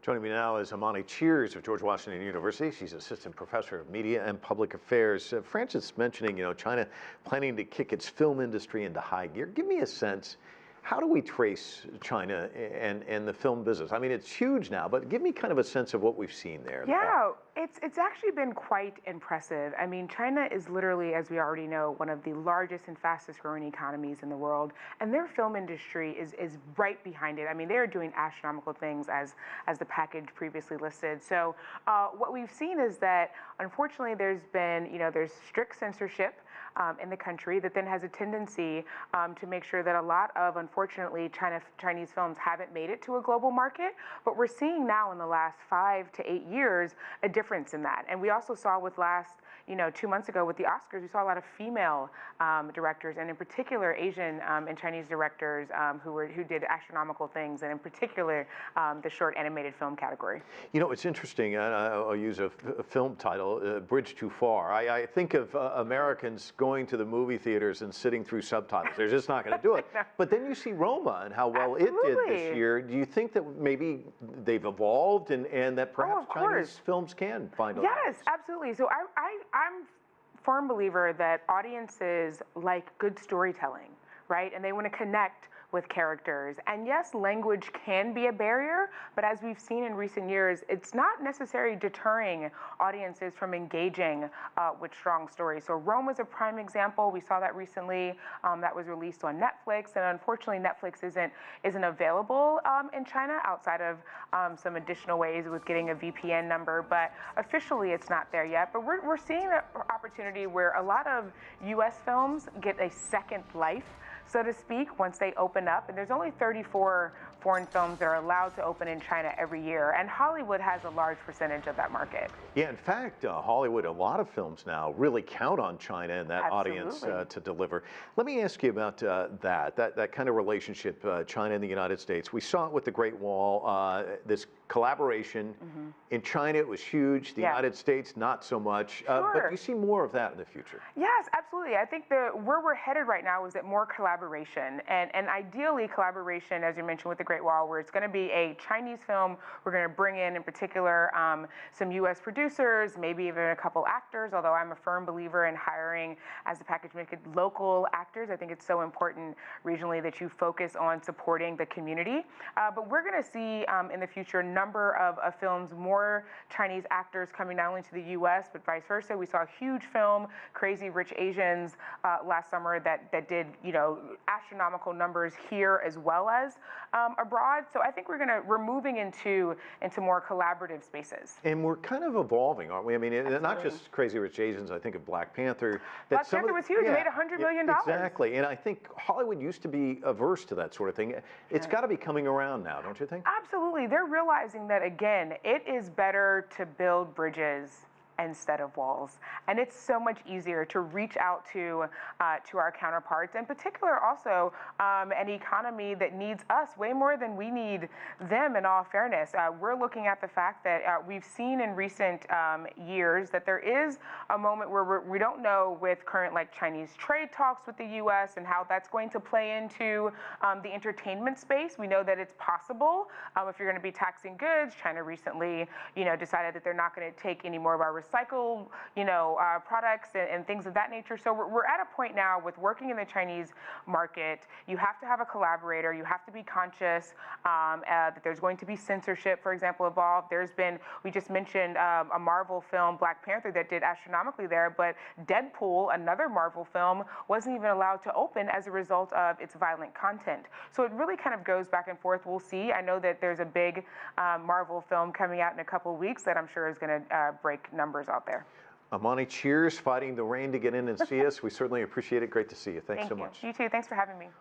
Joining me now is Imani Cheers of George Washington University. She's assistant professor of media and public affairs. Francis mentioning, China planning to kick its film industry into high gear. Give me a sense, how do we trace China and the film business? I mean, it's huge now, but give me kind of a sense of what we've seen there. Yeah, it's actually been quite impressive. I mean, China is literally, as we already know, one of the largest and fastest growing economies in the world, and their film industry is right behind it. I mean, they are doing astronomical things as the package previously listed. So what we've seen is that, unfortunately, there's been, there's strict censorship in the country that then has a tendency to make sure that a lot of, unfortunately, Chinese films haven't made it to a global market. But we're seeing now in the last 5 to 8 years a difference in that. And we also saw with 2 months ago with the Oscars, we saw a lot of female directors, and in particular Asian and Chinese directors who did astronomical things, and in particular the short animated film category. It's interesting, and I'll use a film title, Bridge Too Far. I think of Americans going to the movie theaters and sitting through subtitles. They're just not going to do it. No. But then you see Roma and how well it did this year. Do you think that maybe they've evolved and that perhaps Chinese films can find a Yes, absolutely. So I'm a firm believer that audiences like good storytelling, right? And they want to connect with characters. And yes, language can be a barrier, but as we've seen in recent years, it's not necessarily deterring audiences from engaging with strong stories. So Rome is a prime example. We saw that recently. That was released on Netflix, and unfortunately Netflix isn't available in China outside of some additional ways with getting a VPN number, but officially it's not there yet. But we're seeing an opportunity where a lot of US films get a second life, so to speak, once they open up. And there's only 34 foreign films that are allowed to open in China every year, and Hollywood has a large percentage of that market. Yeah, in fact, Hollywood, a lot of films now really count on China and that audience to deliver. Let me ask you about that kind of relationship, China and the United States. We saw it with the Great Wall, this collaboration. In China, it was huge. The United States, not so much. But you see more of that in the future. Yes, absolutely. I think where we're headed right now is that more collaboration, and ideally collaboration, as you mentioned, with the Great Wall, where it's going to be a Chinese film. We're going to bring in particular, some U.S. producers, maybe even a couple actors, although I'm a firm believer in hiring, as the package makes it, local actors. I think it's so important regionally that you focus on supporting the community. But we're going to see in the future a number of films, more Chinese actors coming not only to the U.S., but vice versa. We saw a huge film, Crazy Rich Asians, last summer that did, astronomical numbers here as well as abroad. So I think we're moving into more collaborative spaces. And we're kind of evolving, aren't we? I mean, not just Crazy Rich Asians. I think of Black Panther. Black Panther was huge. It made $100 million. Exactly. And I think Hollywood used to be averse to that sort of thing. It's got to be coming around now, don't you think? Absolutely. They're realizing that, again, it is better to build bridges instead of walls, and it's so much easier to reach out to our counterparts, in particular also an economy that needs us way more than we need them. In all fairness, we're looking at the fact that we've seen in recent years that there is a moment where we don't know with current Chinese trade talks with the U.S. and how that's going to play into the entertainment space. We know that it's possible if you're going to be taxing goods. China recently, decided that they're not going to take any more of our recycled, products and things of that nature. So we're at a point now with working in the Chinese market. You have to have a collaborator. You have to be conscious that there's going to be censorship, for example, involved. We just mentioned a Marvel film, Black Panther, that did astronomically there, but Deadpool, another Marvel film, wasn't even allowed to open as a result of its violent content. So it really kind of goes back and forth. We'll see. I know that there's a big Marvel film coming out in a couple of weeks that I'm sure is going to break numbers out there. Imani Cheers, fighting the rain to get in and see us. We certainly appreciate it. Great to see you. Thanks so much. You too. Thanks for having me.